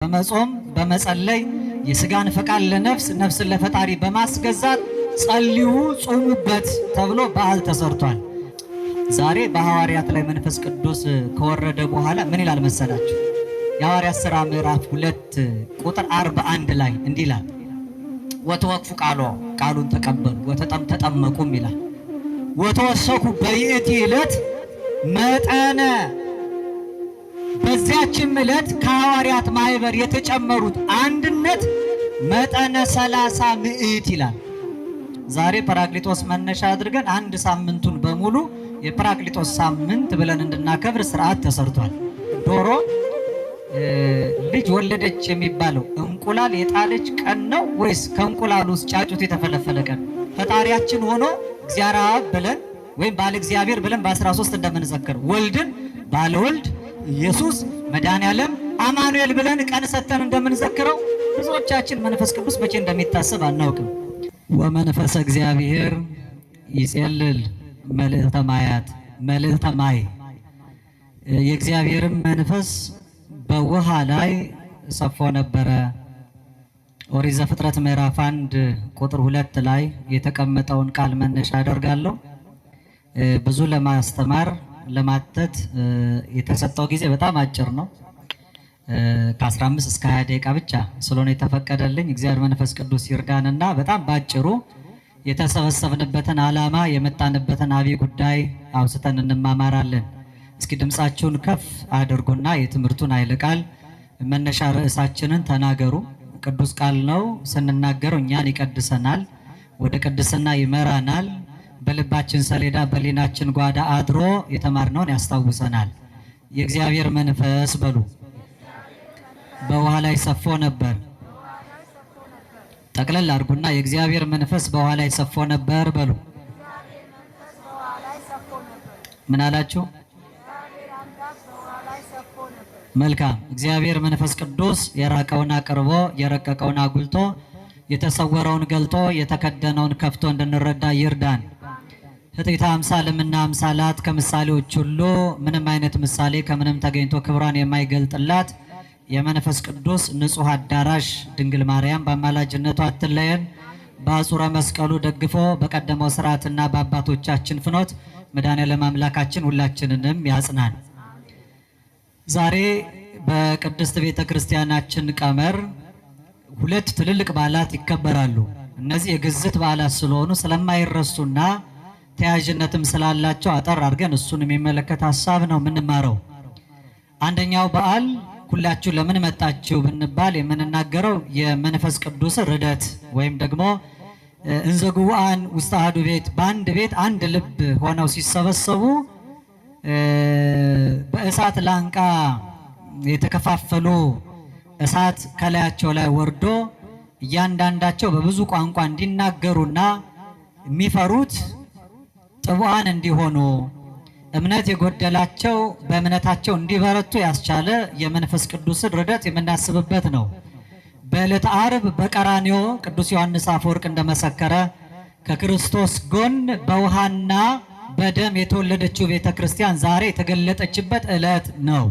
በመጾም በመጸለይ የስጋን ፈቃድ ለነፍስ ነፍስን ለፈጣሪ በማስገዛት ጸልዩ ጾሙበት ተብሎ በዓል ተሰርቷል። ዛሬ በሐዋርያት ላይ መንፈስ ቅዱስ ከወረደ በኋላ ምን ይላል መሰላችሁ? የሐዋርያት ሥራ ምዕራፍ 2 ቁጥር 41 ላይ እንዲህ ይላል፣ ወተወክፉ ቃሉን ተቀበሉ ተጠመቁም ይላል። ወተወሰኩ በይእቲ ዕለት መጠነ በዚያችም ዕለት ከሐዋርያት ማህበር የተጨመሩት አንድነት መጠነ 30 ምዕት ይላል። ዛሬ ጰራቅሊጦስ መነሻ አድርገን አንድ ሳምንቱን በሙሉ የጰራቅሊጦስ ሳምንት ብለን እንድናከብር ስርዓት ተሰርቷል። ዶሮ ልጅ ወለደች የሚባለው እንቁላል የጣለች ቀን ነው ወይስ ከእንቁላሉ ውስጥ ጫጩት የተፈለፈለ ቀን? ፈጣሪያችን ሆኖ እግዚአብሔር አብ ብለን ወይም ባለ እግዚአብሔር ብለን በ13 እንደምንዘክር ወልድን ባለ ወልድ ኢየሱስ መድኃኔዓለም አማኑኤል ብለን ቀን ሰተን እንደምንዘክረው ብዙዎቻችን መንፈስ ቅዱስ መቼ እንደሚታሰብ አናውቅም። ወመንፈስ እግዚአብሔር ይጼልል መልእክተ ማያት መልእክተ ማይ፣ የእግዚአብሔርም መንፈስ በውሃ ላይ ሰፎ ነበረ። ኦሪት ዘፍጥረት ምዕራፍ 1 ቁጥር 2 ላይ የተቀመጠውን ቃል መነሻ አደርጋለሁ። ብዙ ለማስተማር ለማተት የተሰጠው ጊዜ በጣም አጭር ነው። ከ15 እስከ 20 ደቂቃ ብቻ ስለሆነ የተፈቀደልኝ እግዚአብሔር መንፈስ ቅዱስ ይርዳንና በጣም ባጭሩ የተሰበሰብንበትን ዓላማ የመጣንበትን አብይ ጉዳይ አውስተን እንማማራለን። እስኪ ድምፃችሁን ከፍ አድርጉና የትምህርቱን ኃይለ ቃል መነሻ ርዕሳችንን ተናገሩ። ቅዱስ ቃል ነው። ስንናገረው እኛን ይቀድሰናል፣ ወደ ቅድስና ይመራናል። በልባችን ሰሌዳ በሊናችን ጓዳ አድሮ የተማርነውን ያስታውሰናል። የእግዚአብሔር መንፈስ በሉ በውሃ ላይ ሰፎ ነበር። ጠቅለል አድርጉና የእግዚአብሔር መንፈስ በውሃ ላይ ሰፎ ነበር በሉ። ምን አላችሁ? መልካም። እግዚአብሔር መንፈስ ቅዱስ የራቀውን አቅርቦ የረቀቀውን አጉልቶ የተሰወረውን ገልጦ የተከደነውን ከፍቶ እንድንረዳ ይርዳን። ህጥይታ አምሳልምና አምሳላት ከምሳሌዎች ሁሉ ምንም አይነት ምሳሌ ከምንም ተገኝቶ ክብሯን የማይገልጥላት የመንፈስ ቅዱስ ንጹሕ አዳራሽ ድንግል ማርያም በአማላጅነቱ አትለየን። በአጹረ መስቀሉ ደግፎ በቀደመው ስርዓትና በአባቶቻችን ፍኖት መድኃኔዓለም አምላካችን ሁላችንንም ያጽናን። ዛሬ በቅድስት ቤተ ክርስቲያናችን ቀመር ሁለት ትልልቅ በዓላት ይከበራሉ። እነዚህ የግዝት በዓላት ስለሆኑ ስለማይረሱና ተያያዥነትም ስላላቸው አጠር አድርገን እሱን የሚመለከት ሀሳብ ነው የምንማረው። አንደኛው በዓል ሁላችሁ ለምን መጣችሁ ብንባል የምንናገረው የመንፈስ ቅዱስ ርደት ወይም ደግሞ እንዘ ጉባኤን ውስተ አሐዱ ቤት፣ በአንድ ቤት አንድ ልብ ሆነው ሲሰበሰቡ በእሳት ላንቃ የተከፋፈሉ እሳት ከላያቸው ላይ ወርዶ እያንዳንዳቸው በብዙ ቋንቋ እንዲናገሩና የሚፈሩት ጥቡዓን እንዲሆኑ እምነት የጎደላቸው በእምነታቸው እንዲበረቱ ያስቻለ የመንፈስ ቅዱስን ርደት የምናስብበት ነው። በዕለተ ዓርብ በቀራንዮ ቅዱስ ዮሐንስ አፈወርቅ እንደመሰከረ ከክርስቶስ ጎን በውሃና በደም የተወለደችው ቤተ ክርስቲያን ዛሬ የተገለጠችበት ዕለት ነው።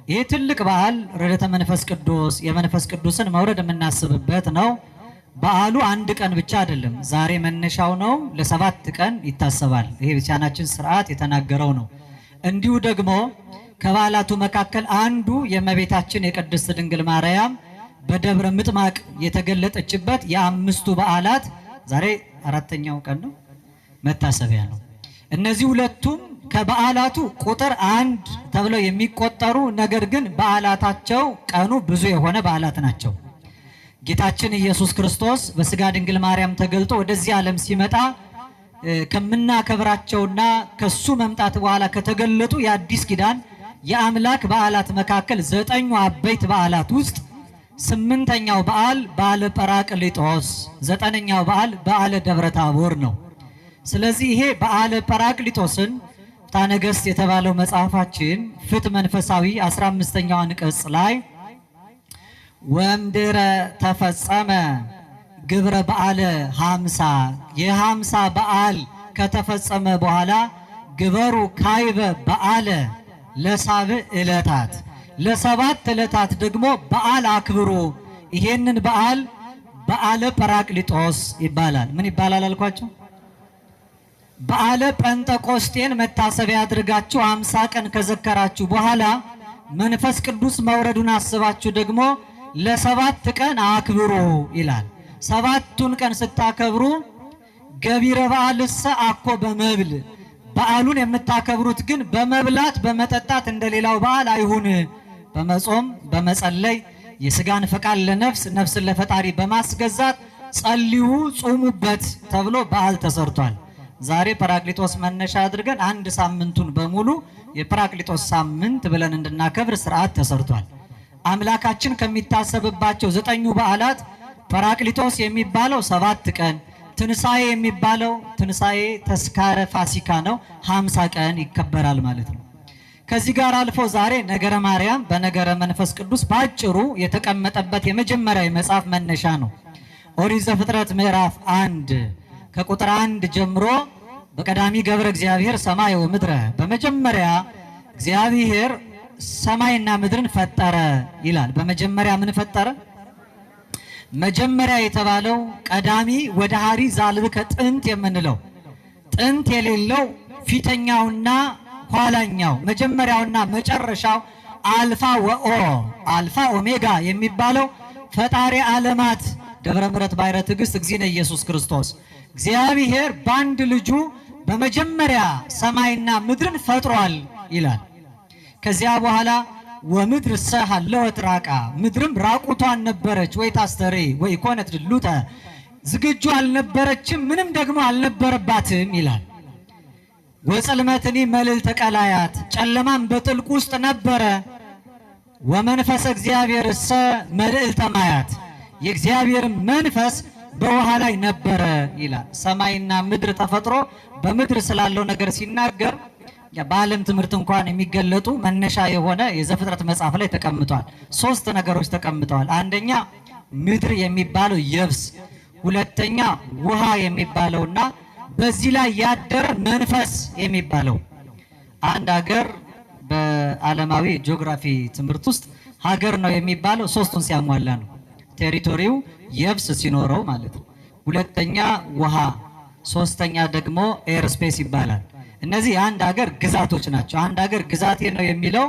ይህ ትልቅ በዓል ርደተ መንፈስ ቅዱስ የመንፈስ ቅዱስን መውረድ የምናስብበት ነው። በዓሉ አንድ ቀን ብቻ አይደለም፣ ዛሬ መነሻው ነው። ለ7 ቀን ይታሰባል። ይሄ ቤተክርስቲያናችን ስርዓት የተናገረው ነው። እንዲሁ ደግሞ ከበዓላቱ መካከል አንዱ የእመቤታችን የቅድስት ድንግል ማርያም በደብረ ምጥማቅ የተገለጠችበት የአምስቱ በዓላት ዛሬ 4ኛው ቀን ነው፣ መታሰቢያ ነው። እነዚህ ሁለቱም ከበዓላቱ ቁጥር 1 ተብለው የሚቆጠሩ ነገር ግን በዓላታቸው ቀኑ ብዙ የሆነ በዓላት ናቸው። ጌታችን ኢየሱስ ክርስቶስ በስጋ ድንግል ማርያም ተገልጦ ወደዚህ ዓለም ሲመጣ ከምናከብራቸውና ከሱ መምጣት በኋላ ከተገለጡ የአዲስ ኪዳን የአምላክ በዓላት መካከል 9 አበይት በዓላት ውስጥ 8ኛው በዓል በዓለ ጰራቅሊጦስ፣ 9ኛው በዓል በዓለ ደብረ ታቦር ነው። ስለዚህ ይሄ በዓለ ጰራቅሊጦስን ፍትሐ ነገሥት የተባለው መጽሐፋችን ፍትሕ መንፈሳዊ 15ኛው አንቀጽ ላይ ወምድረ ተፈጸመ ግብረ በዓለ 50 የ50 በዓል ከተፈጸመ በኋላ ግበሩ ካይበ በዓለ ለሳብዕ ዕለታት ለሰባት ዕለታት ደግሞ በዓል አክብሩ። ይሄንን በዓል በዓለ ጰራቅሊጦስ ይባላል። ምን ይባላል አልኳችሁ? በዓለ ጴንጠቆስጤን መታሰቢያ አድርጋችሁ 50 ቀን ከዘከራችሁ በኋላ መንፈስ ቅዱስ መውረዱን አስባችሁ ደግሞ ለሰባት ቀን አክብሩ ይላል። ሰባቱን ቀን ስታከብሩ ገቢረ በዓልሰ አኮ በመብል፣ በዓሉን የምታከብሩት ግን በመብላት በመጠጣት እንደሌላው በዓል አይሁን፣ በመጾም በመጸለይ የስጋን ፈቃድ ለነፍስ ነፍስን ለፈጣሪ በማስገዛት ጸልዩ ጾሙበት ተብሎ በዓል ተሰርቷል። ዛሬ ጰራቅሊጦስ መነሻ አድርገን አንድ ሳምንቱን በሙሉ የጰራቅሊጦስ ሳምንት ብለን እንድናከብር ስርዓት ተሰርቷል። አምላካችን ከሚታሰብባቸው 9 በዓላት ጰራቅሊጦስ የሚባለው 7 ቀን፣ ትንሣኤ የሚባለው ትንሣኤ ተስካረ ፋሲካ ነው፣ 50 ቀን ይከበራል ማለት ነው። ከዚህ ጋር አልፎ ዛሬ ነገረ ማርያም በነገረ መንፈስ ቅዱስ ባጭሩ የተቀመጠበት የመጀመሪያ የመጽሐፍ መነሻ ነው። ኦሪት ዘፍጥረት ምዕራፍ 1 ከቁጥር 1 ጀምሮ በቀዳሚ ገብረ እግዚአብሔር ሰማይ ወምድረ፣ በመጀመሪያ እግዚአብሔር ሰማይና ምድርን ፈጠረ ይላል። በመጀመሪያ ምን ፈጠረ? መጀመሪያ የተባለው ቀዳሚ ወደ ሀሪ ዛልብከ ጥንት የምንለው ጥንት የሌለው ፊተኛውና ኋላኛው መጀመሪያውና መጨረሻው አልፋ ወኦ አልፋ ኦሜጋ የሚባለው ፈጣሪ ዓለማት ደብረ ምሕረት ባሕረ ትዕግሥት እግዚእነ ኢየሱስ ክርስቶስ እግዚአብሔር በአንድ ልጁ በመጀመሪያ ሰማይና ምድርን ፈጥሯል ይላል። ከዚያ በኋላ ወምድር ሰሐለወት ራቃ፣ ምድርም ራቁቷን ነበረች፣ ወይ ታስተሪ ወይ ኮነት ድሉተ፣ ዝግጁ አልነበረችም ምንም ደግሞ አልነበረባትም ይላል። ወጽልመትኒ መልዕልተ ቀላያት፣ ጨለማም በጥልቅ ውስጥ ነበረ። ወመንፈሰ እግዚአብሔር እሰ መልዕልተ ማያት፣ የእግዚአብሔር መንፈስ በውሃ ላይ ነበረ ይላል። ሰማይና ምድር ተፈጥሮ በምድር ስላለው ነገር ሲናገር በዓለም ትምህርት እንኳን የሚገለጡ መነሻ የሆነ የዘፍጥረት መጽሐፍ ላይ ተቀምጧል። 3 ነገሮች ተቀምጠዋል። አንደኛ ምድር የሚባለው የብስ፣ ሁለተኛ ውሃ የሚባለውና በዚህ ላይ ያደረ መንፈስ የሚባለው። አንድ ሀገር በዓለማዊ ጂኦግራፊ ትምህርት ውስጥ ሀገር ነው የሚባለው 3ቱን ሲያሟላ ነው። ቴሪቶሪው የብስ ሲኖረው ማለት ነው። ሁለተኛ ውሃ፣ ሶስተኛ ደግሞ ኤርስፔስ ይባላል። እነዚህ የአንድ ሀገር ግዛቶች ናቸው። አንድ ሀገር ግዛቴ ነው የሚለው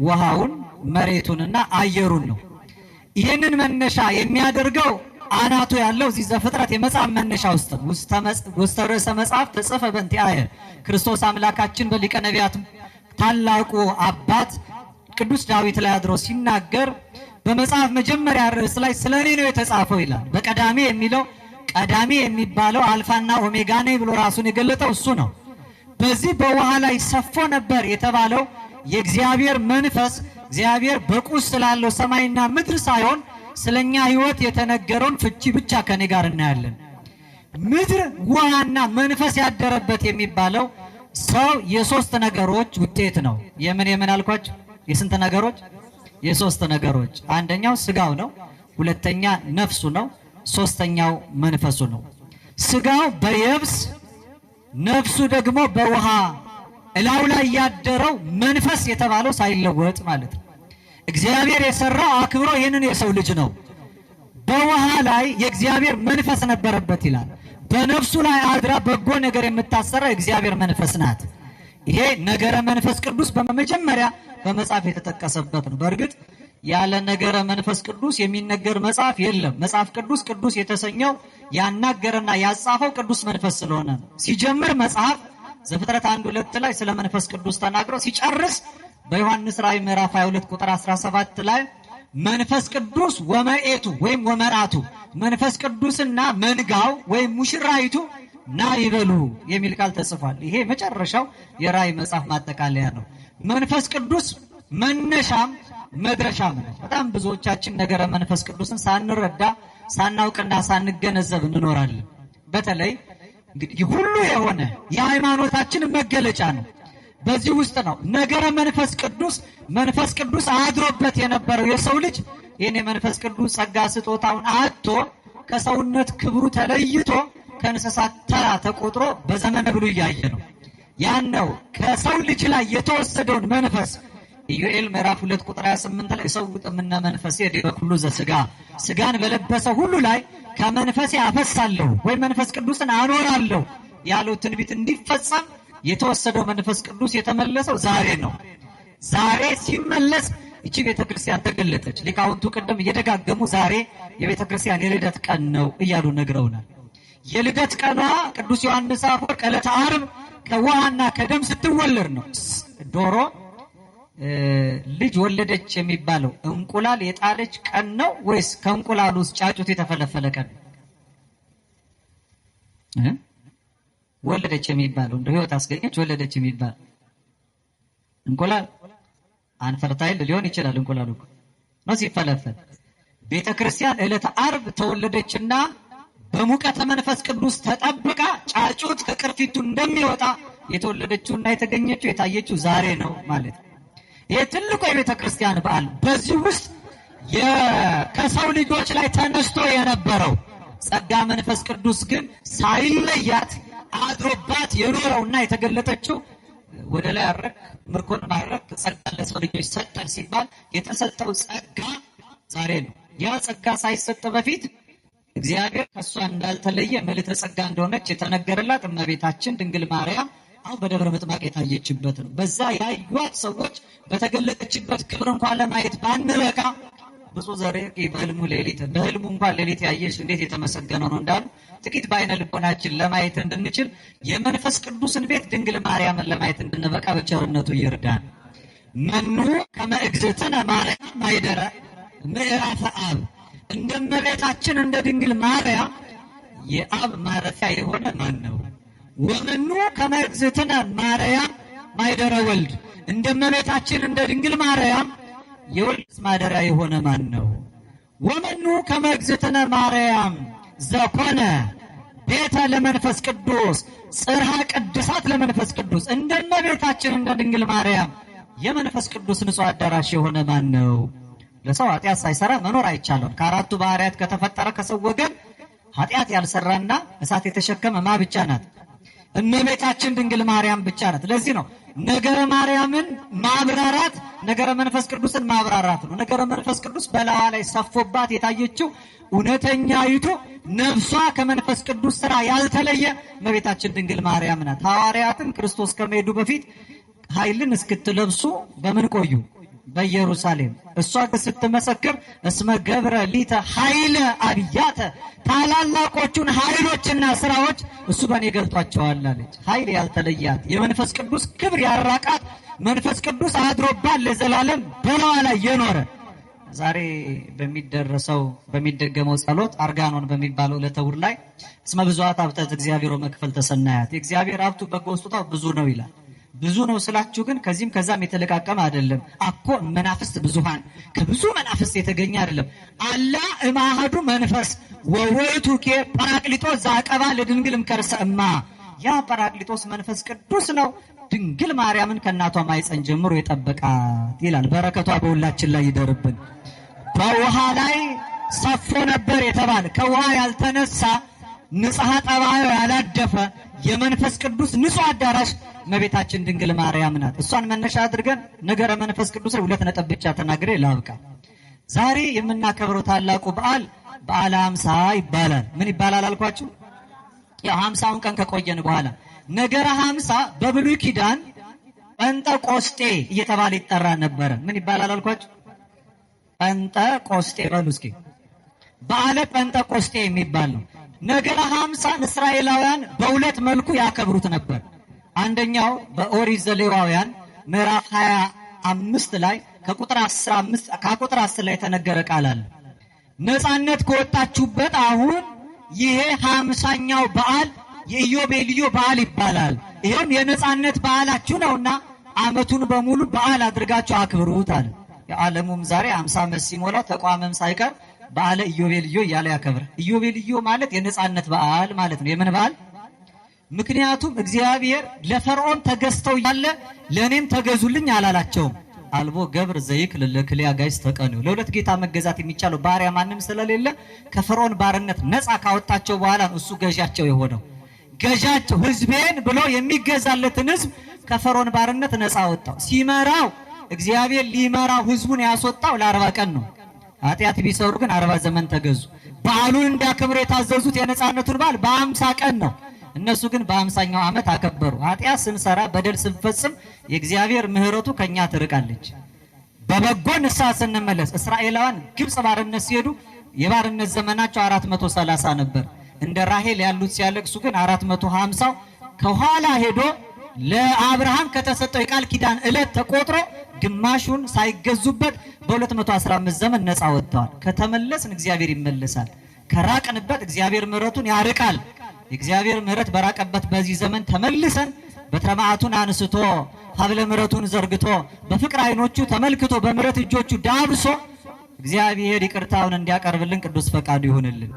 ውሃውን፣ መሬቱንና አየሩን ነው። ይህንን መነሻ የሚያደርገው አናቱ ያለው እዚህ ዘፍጥረት የመጽሐፍ መነሻ ውስጥ ርዕሰ መጽሐፍ ተጽፈ በእንቲአየ ክርስቶስ አምላካችን በሊቀ ነቢያት ታላቁ አባት ቅዱስ ዳዊት ላይ አድሮ ሲናገር በመጽሐፍ መጀመሪያ ርዕስ ላይ ስለ እኔ ነው የተጻፈው ይላል። በቀዳሚ የሚለው ቀዳሚ የሚባለው አልፋና ኦሜጋ ነኝ ብሎ ራሱን የገለጠው እሱ ነው። በዚህ በውሃ ላይ ሰፎ ነበር የተባለው የእግዚአብሔር መንፈስ እግዚአብሔር በቁስ ስላለው ሰማይና ምድር ሳይሆን ስለኛ ሕይወት የተነገረውን ፍቺ ብቻ ከኔ ጋር እናያለን። ምድር ውሃና መንፈስ ያደረበት የሚባለው ሰው የ3 ነገሮች ውጤት ነው። የምን አልኳቸው? የስንት ነገሮች? የ3 ነገሮች። አንደኛው ስጋው ነው፣ ሁለተኛ ነፍሱ ነው፣ ሶስተኛው መንፈሱ ነው። ስጋው በየብስ ነፍሱ ደግሞ በውሃ እላው ላይ ያደረው መንፈስ የተባለው ሳይለወጥ ማለት ነው። እግዚአብሔር የሰራው አክብሮ ይህንን የሰው ልጅ ነው። በውሃ ላይ የእግዚአብሔር መንፈስ ነበረበት ይላል። በነፍሱ ላይ አድራ በጎ ነገር የምታሰራ የእግዚአብሔር መንፈስ ናት። ይሄ ነገረ መንፈስ ቅዱስ በመጀመሪያ በመጽሐፍ የተጠቀሰበት ነው። በእርግጥ ያለ ነገረ መንፈስ ቅዱስ የሚነገር መጽሐፍ የለም። መጽሐፍ ቅዱስ ቅዱስ የተሰኘው ያናገረና ያጻፈው ቅዱስ መንፈስ ስለሆነ ነው። ሲጀምር መጽሐፍ ዘፍጥረት 1:2 ላይ ስለ መንፈስ ቅዱስ ተናግሮ ሲጨርስ በዮሐንስ ራእይ ምዕራፍ 22 ቁጥር 17 ላይ መንፈስ ቅዱስ ወመኤቱ ወይም ወመራቱ መንፈስ ቅዱስና መንጋው ወይም ሙሽራይቱ ና ይበሉ የሚል ቃል ተጽፏል። ይሄ መጨረሻው የራእይ መጽሐፍ ማጠቃለያ ነው። መንፈስ ቅዱስ መነሻም መድረሻም ነው። በጣም ብዙዎቻችን ነገረ መንፈስ ቅዱስን ሳንረዳ ሳናውቅና ሳንገነዘብ እንኖራለን። በተለይ እንግዲህ ሁሉ የሆነ የሃይማኖታችን መገለጫ ነው። በዚህ ውስጥ ነው ነገረ መንፈስ ቅዱስ አድሮበት የነበረው የሰው ልጅ ይህን የመንፈስ ቅዱስ ጸጋ ስጦታውን አጥቶ ከሰውነት ክብሩ ተለይቶ ከእንስሳት ተራ ተቆጥሮ በዘመነ ብሉይ እያየ ነው። ያን ነው ከሰው ልጅ ላይ የተወሰደውን መንፈስ ኢዮኤል ምዕራፍ 2 ቁጥር 28 ላይ ሰውጥምና መንፈሴ ዲበ ኩሉ ዘሥጋ ሥጋን በለበሰ ሁሉ ላይ ከመንፈሴ አፈሳለሁ ወይ መንፈስ ቅዱስን አኖራለሁ ያለው ትንቢት እንዲፈጸም የተወሰደው መንፈስ ቅዱስ የተመለሰው ዛሬ ነው። ዛሬ ሲመለስ እቺ ቤተክርስቲያን ተገለጠች። ሊቃውንቱ ቅድም እየደጋገሙ ዛሬ የቤተክርስቲያን የልደት ቀን ነው እያሉ ነግረውናል። የልደት ቀኗ ቅዱስ ዮሐንስ አፈወርቅ ዕለተ ዓርብ ከውሃና ከደም ስትወለድ ነው። ዶሮ ልጅ ወለደች የሚባለው እንቁላል የጣለች ቀን ነው ወይስ ከእንቁላሉ ውስጥ ጫጩት የተፈለፈለ ቀን? ወለደች የሚባለው እንደ ሕይወት አስገኘች ወለደች የሚባል እንቁላል አንፈርታይል ሊሆን ይችላል። እንቁላሉ ነው ሲፈለፈል። ቤተክርስቲያን ዕለተ ዓርብ ተወለደችና በሙቀተ መንፈስ ቅዱስ ተጠብቃ ጫጩት ከቅርፊቱ እንደሚወጣ የተወለደችውና የተገኘችው የታየችው ዛሬ ነው ማለት ነው። ይህ ትልቁ የቤተ ክርስቲያን በዓል። በዚህ ውስጥ ከሰው ልጆች ላይ ተነስቶ የነበረው ጸጋ መንፈስ ቅዱስ ግን ሳይለያት አድሮባት የኖረውና የተገለጠችው ወደ ላይ አረክ ምርኮን ማረክ ጸጋ ለሰው ልጆች ሰጠን ሲባል የተሰጠው ጸጋ ዛሬ ነው። ያ ጸጋ ሳይሰጥ በፊት እግዚአብሔር ከእሷ እንዳልተለየ መልዕልተ ጸጋ እንደሆነች የተነገረላት እመቤታችን ድንግል ማርያም አሁን በደብረ ምጥማቅ የታየችበት ነው። በዛ ያዩት ሰዎች በተገለጠችበት ክብር እንኳን ለማየት ባንበቃ ብፁዕ ዘርዕቂ በህልሙ እንኳን ሌሊት ያየሽ እንዴት የተመሰገነ ነው እንዳሉ ጥቂት በዓይነ ልቦናችን ለማየት እንድንችል የመንፈስ ቅዱስን ቤት ድንግል ማርያምን ለማየት እንድንበቃ በቸርነቱ ይርዳን። መኑ ከመ እግዝእትነ ማርያም ማኅደረ ምዕራፈ አብ እንደ እመቤታችን እንደ ድንግል ማርያም የአብ ማረፊያ የሆነ ማን ነው? ወመኑ ከመ እግዝእትነ ማርያም ማኅደረ ወልድ እንደ እመቤታችን እንደ ድንግል ማርያም የወልድ ማደሪያ የሆነ ማን ነው? ወመኑ ከመ እግዝእትነ ማርያም ዘኮነ ቤተ ለመንፈስ ቅዱስ ጽርሐ ቅድሳት ለመንፈስ ቅዱስ እንደ እመቤታችን እንደ ድንግል ማርያም የመንፈስ ቅዱስ ንጹሕ አዳራሽ የሆነ ማን ነው? ለሰው ኃጢአት ሳይሰራ መኖር አይቻልም። ከአራቱ ባህሪያት ከተፈጠረ ከሰው ወገን ኃጢአት ያልሰራና እሳት የተሸከመ ማ ብቻ ናት? እመቤታችን ድንግል ማርያም ብቻ ናት። ለዚህ ነው ነገረ ማርያምን ማብራራት ነገረ መንፈስ ቅዱስን ማብራራት ነው። ነገረ መንፈስ ቅዱስ በላዋ ላይ ሰፎባት የታየችው እውነተኛይቱ ነፍሷ ከመንፈስ ቅዱስ ስራ ያልተለየ እመቤታችን ድንግል ማርያም ናት። ሐዋርያትን ክርስቶስ ከመሄዱ በፊት ኃይልን እስክትለብሱ በምን ቆዩ? በኢየሩሳሌም። እሷ ግን ስትመሰክር እስመ ገብረ ሊተ ኃይለ አብያተ ታላላቆቹን ኃይሎችና ስራዎች እሱ በእኔ ገልጧቸዋል አለች። ኃይል ያልተለያት የመንፈስ ቅዱስ ክብር ያራቃት መንፈስ ቅዱስ አድሮባት ለዘላለም በላዋ ላይ የኖረ ዛሬ በሚደገመው ጸሎት አርጋኖን በሚባለው ዕለተ ዕሑድ ላይ እስመ ብዙኃት ሀብተ እግዚአብሔር ወመክፈልተ ሰናያት የእግዚአብሔር ሀብቱ በጎ ስጦታው ብዙ ነው ይላል። ብዙ ነው ስላችሁ ግን ከዚህም ከዛም የተለቃቀመ አይደለም። አኮ መናፍስት ብዙሃን ከብዙ መናፍስት የተገኘ አይደለም። አላ እማሃዱ መንፈስ ወወይቱኬ ጰራቅሊጦስ ዘአቀባ ለድንግልም ከርሰ እማ ያ ጰራቅሊጦስ መንፈስ ቅዱስ ነው ድንግል ማርያምን ከእናቷ ማኅፀን ጀምሮ የጠበቃት ይላል። በረከቷ በሁላችን ላይ ይደርብን። በውሃ ላይ ሰፎ ነበር የተባለ ከውሃ ያልተነሳ ንጽሐ ጠባዩ ያላደፈ የመንፈስ ቅዱስ ንጹሕ አዳራሽ እመቤታችን ድንግል ማርያም ናት። እሷን መነሻ አድርገን ነገረ መንፈስ ቅዱስ ላይ 2 ነጥብ ብቻ ተናግሬ ላብቃ። ዛሬ የምናከብረው ታላቁ በዓል በዓለ ሃምሳ ይባላል። ምን ይባላል አልኳችሁ? ያው 50ውን ቀን ከቆየን በኋላ ነገረ ሃምሳ በብሉይ ኪዳን ጴንጠቆስጤ እየተባለ ይጠራ ነበረ። ምን ይባላል አልኳችሁ? ጴንጠቆስጤ በሉ እስኪ። በዓለ ጴንጠቆስጤ የሚባል ነው። ነገረ ሃምሳን እስራኤላውያን በሁለት መልኩ ያከብሩት ነበር። አንደኛው በኦሪት ዘሌዋውያን ምዕራፍ 25 ላይ ከቁጥር 10 ላይ የተነገረ ቃል አለ። ነፃነት ከወጣችሁበት አሁን ይሄ 50ኛው በዓል የኢዮቤልዩ በዓል ይባላል። ይሄም የነፃነት በዓላችሁ ነውና ዓመቱን በሙሉ በዓል አድርጋችሁ አክብሩት አለ። የዓለሙም ዛሬ 50 ዓመት ሲሞላው ተቋምም ሳይቀር በዓለ ኢዮቤልዩ እያለ ያከብራል። ኢዮቤልዩ ማለት የነፃነት በዓል ማለት ነው። የምን በዓል? ምክንያቱም እግዚአብሔር ለፈርዖን ተገዝተው ያለ ለእኔም ተገዙልኝ አላላቸውም። አልቦ ገብር ዘይክል ለክልያ ጋይስ ተቀኑ ለሁለት ጌታ መገዛት የሚቻለው ባሪያ ማንም ስለሌለ ከፈርዖን ባርነት ነፃ ካወጣቸው በኋላ እሱ ገዣቸው የሆነው ገዣቸው ሕዝቤን ብሎ የሚገዛለትን ሕዝብ ከፈርዖን ባርነት ነፃ ወጣው። ሲመራው እግዚአብሔር ሊመራው ህዝቡን ያስወጣው ለ40 ቀን ነው። ኃጢአት ቢሰሩ ግን 40 ዘመን ተገዙ። በዓሉን እንዲያከብሩ የታዘዙት የነጻነቱን በዓል በ50 ቀን ነው። እነሱ ግን በ50ኛው ዓመት አከበሩ። ኃጢአት ስንሰራ በደል ስንፈጽም የእግዚአብሔር ምሕረቱ ከኛ ትርቃለች። በበጎ ንስሐ ስንመለስ እስራኤላውያን ግብጽ ባርነት ሲሄዱ የባርነት ዘመናቸው 430 ነበር። እንደ ራሄል ያሉት ሲያለቅሱ ግን 450 ከኋላ ሄዶ ለአብርሃም ከተሰጠው የቃል ኪዳን ዕለት ተቆጥሮ ግማሹን ሳይገዙበት በ215 ዘመን ነፃ ወጥተዋል። ከተመለስን እግዚአብሔር ይመለሳል። ከራቅንበት እግዚአብሔር ምሕረቱን ያርቃል። የእግዚአብሔር ምሕረት በራቀበት በዚህ ዘመን ተመልሰን በትረ መዓቱን አንስቶ ሀብለ ምሕረቱን ዘርግቶ በፍቅር ዓይኖቹ ተመልክቶ በምሕረት እጆቹ ዳብሶ እግዚአብሔር ይቅርታውን እንዲያቀርብልን ቅዱስ ፈቃዱ ይሁንልን።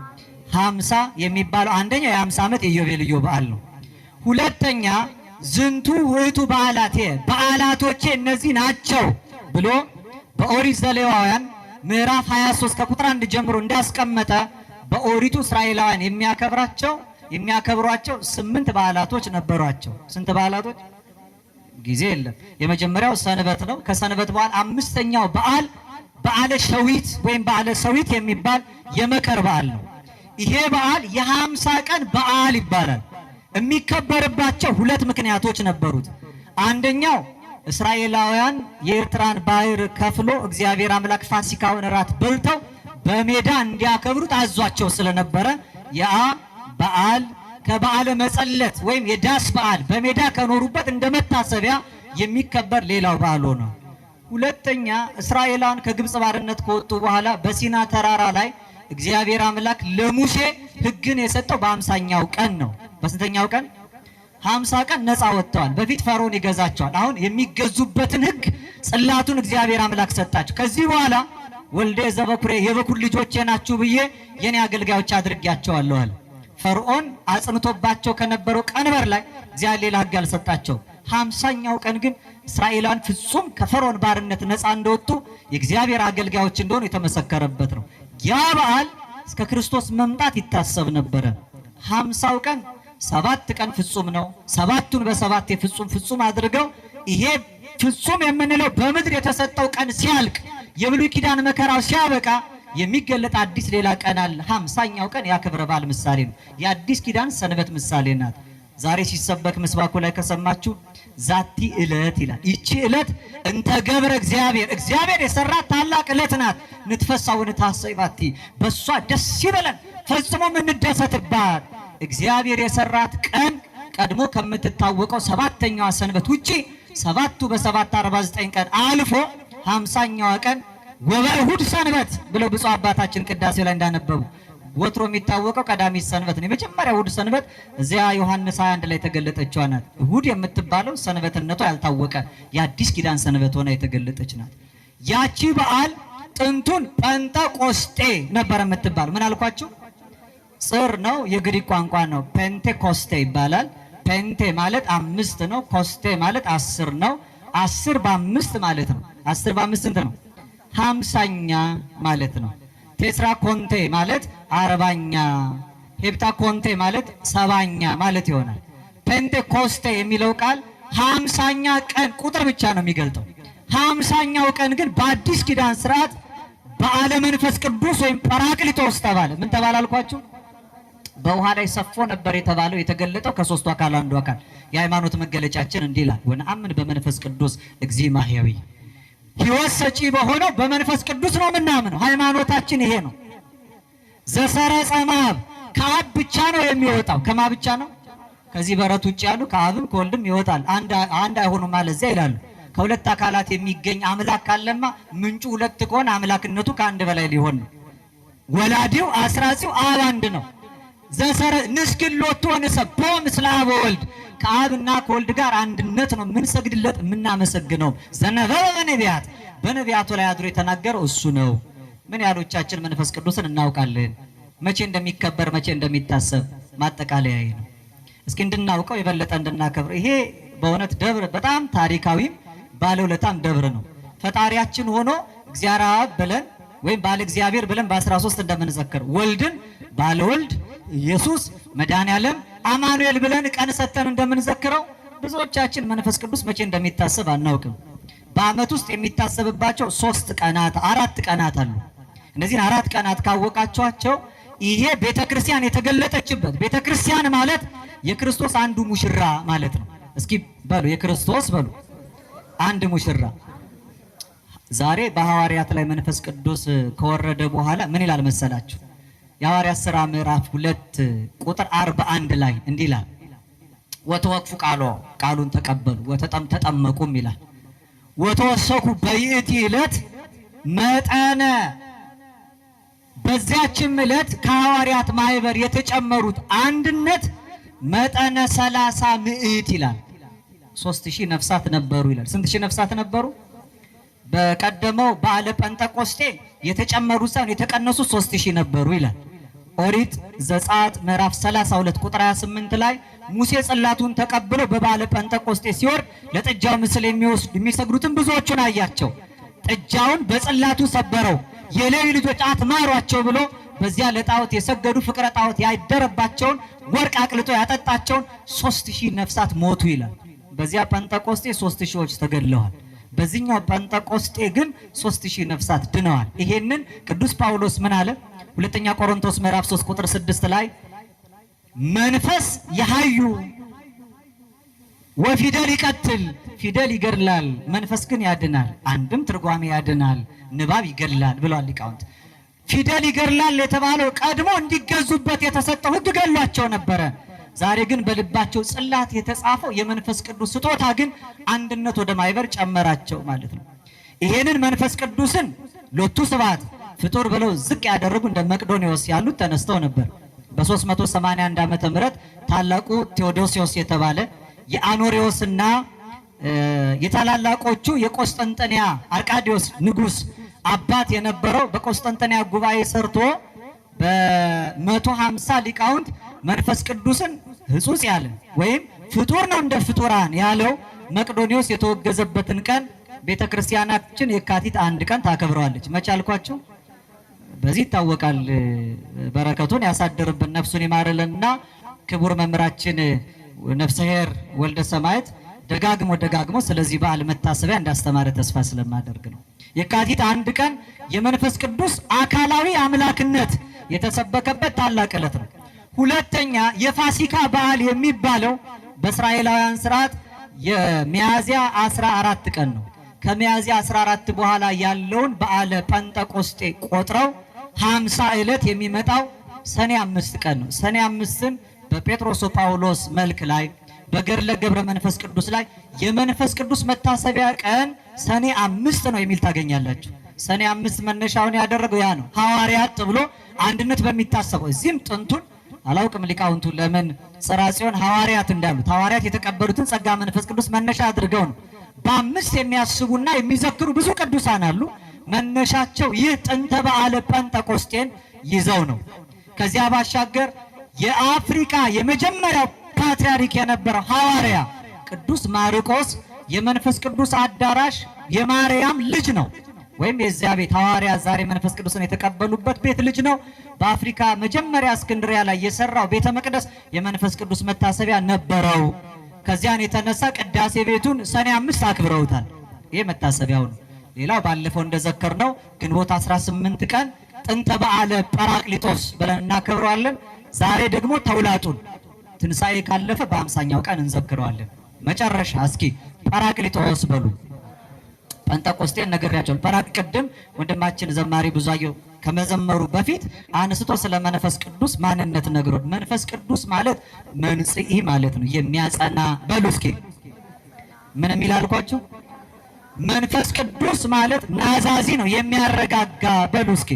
50 የሚባለው አንደኛ የ50 ዓመት የኢዮቤልዩ በዓል ነው። ሁለተኛ ዝንቱ ውእቱ በዓላቴ በዓላቶቼ እነዚህ ናቸው ብሎ በኦሪት ዘሌዋውያን ምዕራፍ 23 ከቁጥር 1 ጀምሮ እንዳስቀመጠ በኦሪቱ እስራኤላውያን የሚያከብሯቸው 8 በዓላቶች ነበሯቸው። ስንት በዓላቶች? ጊዜ የለም። የመጀመሪያው ሰንበት ነው። ከሰንበት በኋላ 5ኛው በዓል በዓለ ሸዊት ወይም በዓለ ሰዊት የሚባል የመከር በዓል ነው። ይሄ በዓል የ50 ቀን በዓል ይባላል። የሚከበርባቸው 2 ምክንያቶች ነበሩት። አንደኛው እስራኤላውያን የኤርትራን ባህር ከፍሎ እግዚአብሔር አምላክ ፋሲካውን ራት በልተው በሜዳ እንዲያከብሩት አዟቸው ስለነበረ ያ በዓል ከበዓለ መጸለት ወይም የዳስ በዓል በሜዳ ከኖሩበት እንደመታሰቢያ የሚከበር ሌላው በዓል ሆነ። ሁለተኛ እስራኤላውያን ከግብጽ ባርነት ከወጡ በኋላ በሲና ተራራ ላይ እግዚአብሔር አምላክ ለሙሴ ሕግን የሰጠው በ50ኛው ቀን ነው። በስንተኛው ቀን? 50 ቀን ነፃ ወጥተዋል። በፊት ፈርዖን ይገዛቸዋል። አሁን የሚገዙበትን ሕግ ጽላቱን እግዚአብሔር አምላክ ሰጣቸው። ከዚህ በኋላ ወልደ ዘበኩሬ የበኩር ልጆቼ ናችሁ ብዬ የኔ አገልጋዮች አድርጌያቸዋለሁ አለ። ፈርዖን አጽንቶባቸው ከነበረው ቀንበር ላይ እግዚአብሔር ሌላ ሕግ አልሰጣቸው። 50ኛው ቀን ግን እስራኤላውያን ፍጹም ከፈርዖን ባርነት ነፃ እንደወጡ የእግዚአብሔር አገልጋዮች እንደሆኑ የተመሰከረበት ነው። ያ በዓል እስከ ክርስቶስ መምጣት ይታሰብ ነበረ። 50ው ቀን 7 ቀን ፍጹም ነው። 7ቱን በ7 ፍጹም አድርገው ይሄ ፍጹም የምንለው በምድር የተሰጠው ቀን ሲያልቅ የብሉይ ኪዳን መከራው ሲያበቃ የሚገለጥ አዲስ ሌላ ቀን አለ። 50ኛው ቀን የክብረ በዓል ምሳሌ ነው። የአዲስ ኪዳን ሰንበት ምሳሌ ናት። ዛሬ ሲሰበክ ምስባኩ ላይ ከሰማችሁ ዛቲ ዕለት ይላል። ይቺ ዕለት እንተ ገብረ እግዚአብሔር የሰራት ታላቅ ዕለት ናት። ንትፈሳው ንታሰይባቲ በሷ ደስ ይበለን ፈጽሞ እንደሰትባት። እግዚአብሔር የሰራት ቀን ቀድሞ ከምትታወቀው 7ኛዋ ሰንበት ውጪ 7ቱ በ7 49 ቀን አልፎ 50ኛዋ ቀን ወበእሁድ ሰንበት ብለው ብፁዕ አባታችን ቅዳሴ ላይ እንዳነበቡ ወትሮ የሚታወቀው ቀዳሚት ሰንበት ነው። የመጀመሪያ እሁድ ሰንበት እዚያ ዮሐንስ 21 ላይ የተገለጠችው ናት። እሁድ የምትባለው ሰንበትነቷ ያልታወቀ የአዲስ ኪዳን ሰንበት ሆና የተገለጠች ናት። ያቺ በዓል ጥንቱን ጴንጤቆስጤ ነበር የምትባል። ምን አልኳችሁ? ጽር ነው፣ የግሪክ ቋንቋ ነው። ፔንቴኮስቴ ይባላል። ፔንቴ ማለት 5 ነው። ኮስቴ ማለት 10 ነው። 10 በ5 ማለት ነው። 10 በ5 ስንት ነው? 50ኛ ማለት ነው። ቴትራ ኮንቴ ማለት 40ኛ፣ ሄፕታ ኮንቴ ማለት 70ኛ ማለት ይሆናል። ፔንቴኮስቴ የሚለው ቃል 50ኛ ቀን ቁጥር ብቻ ነው የሚገልጠው። 50ኛው ቀን ግን በአዲስ ኪዳን ስርዓት በዓለ መንፈስ ቅዱስ ወይም ጰራቅሊጦስ ተባለ። ምን ተባለ አልኳችሁ? በውሃ ላይ ሰፎ ነበር የተባለው የተገለጠው ከ3ቱ አካል አንዱ አካል። የሃይማኖት መገለጫችን እንዲህ ይላል፣ ወነአምን በመንፈስ ቅዱስ እግዚእ ማሕየዊ። ሕይወት ሰጪ በሆነው በመንፈስ ቅዱስ ነው የምናምነው። ሃይማኖታችን ይሄ ነው። ዘሰረጸ እምአብ ከአብ ብቻ ነው የሚወጣው። ከማ ብቻ ነው? ከዚህ በረት ውጭ ያሉ ከአብም ከወልድም ይወጣል። አንድ አይሆኑም ማለት እዚያ ይላሉ። ከሁለት አካላት የሚገኝ አምላክ ካለማ ምንጩ 2 ከሆነ አምላክነቱ ከአንድ በላይ ሊሆን ነው። ወላዲው አስራጺው አብ አንድ ነው። ዘሰረ ንስግሎቱ ወንሰብሖ ምስለ አብ ወወልድ ከአብና ከወልድ ጋር አንድነት ነው የምንሰግድለት የምናመሰግነው። ዘነበበ በነቢያት በነቢያቱ ላይ አድሮ የተናገረው እሱ ነው። ምን ያህሎቻችን መንፈስ ቅዱስን እናውቃለን? መቼ እንደሚከበር መቼ እንደሚታሰብ ማጠቃለያ ነው። እስኪ እንድናውቀው የበለጠ እንድናከብር። ይሄ በእውነት ደብር በጣም ታሪካዊም ባለውለታም ደብር ነው። ፈጣሪያችን ሆኖ እግዚአብሔር አብ ብለን ወይም ባለ እግዚአብሔር ብለን በ13 እንደምንዘክር ወልድን ባለ ወልድ ኢየሱስ መድኃኔዓለም አማኑኤል ብለን ቀን ሰተን እንደምንዘክረው ብዙዎቻችን መንፈስ ቅዱስ መቼ እንደሚታሰብ አናውቅም። በዓመት ውስጥ የሚታሰብባቸው 3 ቀናት 4 ቀናት አሉ። እነዚህን 4 ቀናት ካወቃቸዋቸው ይሄ ቤተክርስቲያን የተገለጠችበት ቤተክርስቲያን ማለት የክርስቶስ አንዱ ሙሽራ ማለት ነው። እስኪ በሉ የክርስቶስ በሉ አንድ ሙሽራ። ዛሬ በሐዋርያት ላይ መንፈስ ቅዱስ ከወረደ በኋላ ምን ይላል መሰላችሁ? የሐዋርያት ሥራ ምዕራፍ 2 ቁጥር 41 ላይ እንዲህ ይላል፣ ወተወክፉ ቃሉን ተቀበሉ ተጠመቁም ይላል። ወተወሰኩ በይእቲ ዕለት መጠነ፣ በዚያችም ዕለት ከሐዋርያት ማህበር የተጨመሩት አንድነት መጠነ 30 ምዕት ይላል። 3000 ነፍሳት ነበሩ ይላል። ስንት ሺህ ነፍሳት ነበሩ? በቀደመው በዓለ ጴንጠቆስጤ የተጨመሩት ሳይሆን የተቀነሱት 3000 ነበሩ ይላል። ኦሪት ዘጸአት ምዕራፍ 32 ቁጥር 28 ላይ ሙሴ ጽላቱን ተቀብሎ በበዓለ ጴንጠቆስጤ ሲወርድ ለጥጃው ምስል የሚሰግዱትን ብዙዎቹን አያቸው። ጥጃውን በጽላቱ ሰበረው፣ የሌዊ ልጆች አትማሯቸው ብሎ በዚያ ለጣዖት የሰገዱ ፍቅረ ጣዖት ያደረባቸውን ወርቅ አቅልጦ ያጠጣቸውን 3000 ነፍሳት ሞቱ ይላል። በዚያ ጴንጠቆስጤ 3000ዎች ተገድለዋል። በዚህኛው ጴንጠቆስጤ ግን 3000 ነፍሳት ድነዋል። ይሄንን ቅዱስ ጳውሎስ ምን አለ? ሁለተኛ ቆሮንቶስ ምዕራፍ 3 ቁጥር 6 ላይ መንፈስ የሐዩ ወፊደል ይቀትል፣ ፊደል ይገድላል፣ መንፈስ ግን ያድናል። አንድም ትርጓሜ ያድናል፣ ንባብ ይገድላል ብለዋል ሊቃውንት። ፊደል ይገድላል የተባለው ቀድሞ እንዲገዙበት የተሰጠው ሕግ ገድሏቸው ነበረ። ዛሬ ግን በልባቸው ጽላት የተጻፈው የመንፈስ ቅዱስ ስጦታ ግን አንድነት ወደ ማይበር ጨመራቸው ማለት ነው። ይሄንን መንፈስ ቅዱስን ሎቱ ስብሐት ፍጡር ብለው ዝቅ ያደረጉ እንደ መቅዶኒዎስ ያሉት ተነስተው ነበር። በ381 ዓመተ ምህረት ታላቁ ቴዎዶሲዮስ የተባለ የአኖሪዎስና የታላላቆቹ የቆስጠንጠንያ አርቃዲዮስ ንጉስ አባት የነበረው በቆስጠንጠንያ ጉባኤ ሰርቶ በ150 ሊቃውንት መንፈስ ቅዱስን ሕጹጽ ያለ ወይም ፍጡር ነው እንደ ፍጡራን ያለው መቅዶኒዎስ የተወገዘበትን ቀን ቤተክርስቲያናችን የካቲት 1 ቀን ታከብረዋለች። መቼ አልኳችሁ? በዚህ ይታወቃል። በረከቱን ያሳድርብን ነፍሱን ይማርልንና ክቡር መምህራችን ነፍሰሄር ወልደ ሰማዕት ደጋግሞ ስለዚህ በዓል መታሰቢያ እንዳስተማረ ተስፋ ስለማደርግ ነው። የካቲት 1 ቀን የመንፈስ ቅዱስ አካላዊ አምላክነት የተሰበከበት ታላቅ ዕለት ነው። ሁለተኛ የፋሲካ በዓል የሚባለው በእስራኤላውያን ስርዓት የሚያዝያ 14 ቀን ነው። ከሚያዝያ 14 በኋላ ያለውን በዓለ ጴንጠቆስጤ ቆጥረው 50 ዕለት የሚመጣው ሰኔ 5 ቀን ነው። ሰኔ 5ን በጴጥሮስ ጳውሎስ መልክ ላይ በገድለ ገብረ መንፈስ ቅዱስ ላይ የመንፈስ ቅዱስ መታሰቢያ ቀን ሰኔ 5 ነው የሚል ታገኛላችሁ። ሰኔ 5 መነሻውን ያደረገው ያ ነው። ሐዋርያት ተብሎ አንድነት በሚታሰበው እዚህም ጥንቱን አላውቅም ሊቃውንቱ ለምን ጽርሐ ጽዮን ሐዋርያት እንዳሉት ሐዋርያት የተቀበሉትን ጸጋ መንፈስ ቅዱስ መነሻ አድርገው ነው። በ5 የሚያስቡና የሚዘክሩ ብዙ ቅዱሳን አሉ። መነሻቸው ይህ ጥንተ በዓለ ጴንጠቆስጤን ይዘው ነው። ከዚያ ባሻገር የአፍሪካ የመጀመሪያው ፓትርያርክ የነበረው ሐዋርያ ቅዱስ ማርቆስ የመንፈስ ቅዱስ አዳራሽ የማርያም ልጅ ነው፣ ወይም የዚያ ቤት ሐዋርያ ዛሬ መንፈስ ቅዱስን የተቀበሉበት ቤት ልጅ ነው። በአፍሪካ መጀመሪያ እስክንድሪያ ላይ የሰራው ቤተ መቅደስ የመንፈስ ቅዱስ መታሰቢያ ነበረው። ከዚያን የተነሳ ቅዳሴ ቤቱን ሰኔ 5 አክብረውታል። ይሄ መታሰቢያው ነው። ሌላው ባለፈው እንደዘከርነው ግንቦት 18 ቀን ጥንተ በዓለ ጰራቅሊጦስ ብለን እናከብረዋለን። ዛሬ ደግሞ ተውላጡን ትንሣኤ ካለፈ በ50ኛው ቀን እንዘክረዋለን። መጨረሻ እስኪ ጰራቅሊጦስ በሉ። ጴንጠቆስጤን ነግሬያቸዋለሁ። ቅድም ወንድማችን ዘማሪ ብዙአየሁ ከመዘመሩ በፊት አንስቶ ስለ መንፈስ ቅዱስ ማንነት ነግሮን፣ መንፈስ ቅዱስ ማለት መንጽኢ ማለት ነው፣ የሚያጸና በሉ እስኪ ምን የሚል አልኳችሁ? መንፈስ ቅዱስ ማለት ናዛዚ ነው፣ የሚያረጋጋ በሉ እስኪ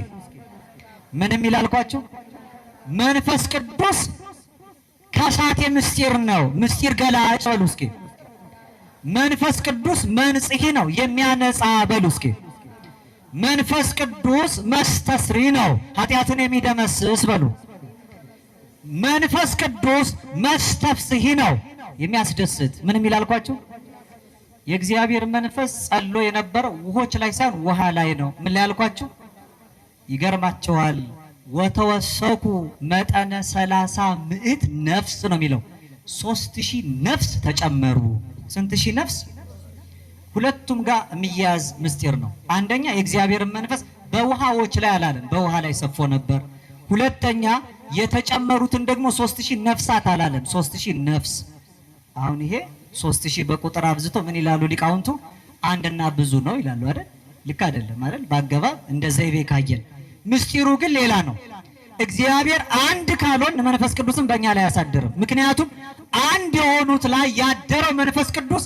ምን የሚል አልኳችሁ? መንፈስ ቅዱስ ከሳቴ ምስጢር ነው፣ ምስጢር ገላጭ በሉ እስኪ። መንፈስ ቅዱስ መንጽሒ ነው፣ የሚያነጻ በሉ እስኪ። መንፈስ ቅዱስ መስተስሪ ነው፣ ኃጢአትን የሚደመስስ በሉ። መንፈስ ቅዱስ መስተፍስሒ ነው፣ የሚያስደስት ምን የሚል አልኳችሁ? የእግዚአብሔር መንፈስ ጸሎ የነበረው ውሆች ላይ ሳይሆን ውሃ ላይ ነው። ምን ላይ አልኳችሁ? ይገርማቸዋል። ወተወሰኩ መጠነ 30 ምዕት ነፍስ ነው የሚለው። 3000 ነፍስ ተጨመሩ። ስንት ሺህ ነፍስ? ሁለቱም ጋር የሚያዝ ምስጢር ነው። አንደኛ የእግዚአብሔር መንፈስ በውሃዎች ላይ አላለም፣ በውሃ ላይ ሰፎ ነበር። ሁለተኛ የተጨመሩትን ደግሞ 3000 ነፍሳት አላለም፣ 3000 ነፍስ። አሁን ይሄ 3000 በቁጥር አብዝቶ ምን ይላሉ ሊቃውንቱ? አንድና ብዙ ነው ይላሉ አይደል? ልክ አይደለም አይደል? በአገባብ እንደ ዘይቤ ካየን፣ ምስጢሩ ግን ሌላ ነው። እግዚአብሔር አንድ ካልሆን መንፈስ ቅዱስን በእኛ ላይ አያሳድርም። ምክንያቱም አንድ የሆኑት ላይ ያደረው መንፈስ ቅዱስ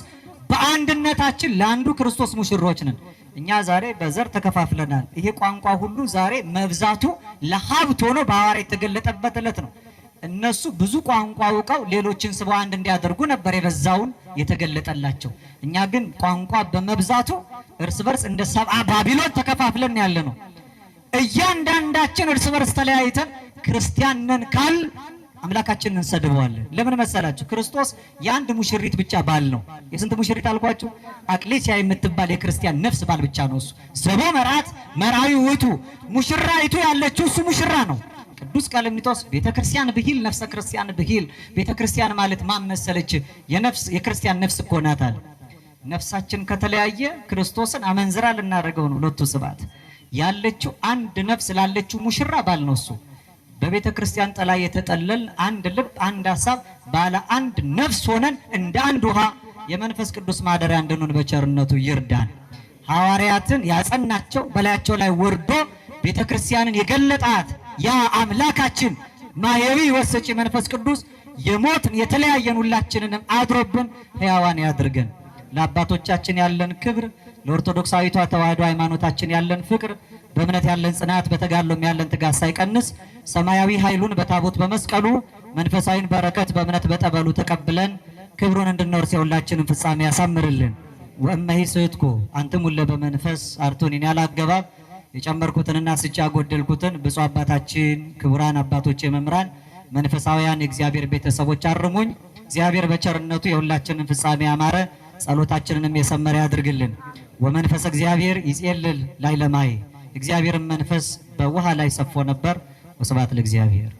በአንድነታችን ለአንዱ ክርስቶስ ሙሽሮች ነን። እኛ ዛሬ በዘር ተከፋፍለናል። ይሄ ቋንቋ ሁሉ ዛሬ መብዛቱ ለሀብት ሆኖ በሐዋርያት የተገለጠበት ዕለት ነው። እነሱ ብዙ ቋንቋ አውቀው ሌሎችን ስበው አንድ እንዲያደርጉ ነበር የበዛውን የተገለጠላቸው። እኛ ግን ቋንቋ በመብዛቱ እርስ በርስ እንደ ሰብአ ባቢሎን ተከፋፍለን ያለ ነው። እያንዳንዳችን እርስ በርስ ተለያይተን ክርስቲያን ነን ካል አምላካችንን እንሰድበዋለን። ለምን መሰላችሁ? ክርስቶስ የአንድ ሙሽሪት ብቻ ባል ነው። የስንት ሙሽሪት አልኳችሁ? አቅሌሲያ የምትባል የክርስቲያን ነፍስ ባል ብቻ ነው እሱ። ዘቦ መርዓት መርዓዊ ውእቱ፣ ሙሽራይቱ ያለችው እሱ ሙሽራ ነው። ቅዱስ ቀለሚጦስ ቤተክርስቲያን ብሂል ነፍሰ ክርስቲያን ብሂል። ቤተክርስቲያን ማለት ማን መሰለች? የክርስቲያን ነፍስ እኮ ናት አለ። ነፍሳችን ከተለያየ ክርስቶስን አመንዝራ ልናደርገው ነው። ሁለቱ ስባት ያለችው አንድ ነፍስ ላለችው ሙሽራ ባል ነው እሱ። በቤተ ክርስቲያን ጥላ የተጠለል አንድ ልብ አንድ ሐሳብ ባለ አንድ ነፍስ ሆነን እንደ አንድ ውሃ የመንፈስ ቅዱስ ማደሪያ እንድንሆን በቸርነቱ ይርዳን። ሐዋርያትን ያጸናቸው በላያቸው ላይ ወርዶ ቤተ ክርስቲያንን የገለጣት ያ አምላካችን ማየዊ ወሰጪ መንፈስ ቅዱስ የሞትን የተለያየን ሁላችንንም አድሮብን ሕያዋን ያድርገን። ለአባቶቻችን ያለን ክብር፣ ለኦርቶዶክሳዊቷ ተዋሕዶ ሃይማኖታችን ያለን ፍቅር፣ በእምነት ያለን ጽናት፣ በተጋድሎም ያለን ትጋት ሳይቀንስ ሰማያዊ ኃይሉን በታቦት በመስቀሉ መንፈሳዊን በረከት በእምነት በጠበሉ ተቀብለን ክብሩን እንድንወርስ የሁላችንን ፍጻሜ ያሳምርልን። ወእመሂ ስሕትኩ አንትሙ በመንፈስ አርቱኒን ያላገባብ የጨመርኩትንና ስጫ ጎደልኩትን ብፁዕ አባታችን ክቡራን አባቶች መምህራን መንፈሳውያን የእግዚአብሔር ቤተሰቦች አርሙኝ። እግዚአብሔር በቸርነቱ የሁላችንን ፍጻሜ ያማረ ጸሎታችንንም የሰመረ ያድርግልን። ወመንፈስ እግዚአብሔር ይጼልል ላዕለ ማይ፣ እግዚአብሔርን መንፈስ በውሃ ላይ ሰፎ ነበር። ወስብሐት ለእግዚአብሔር።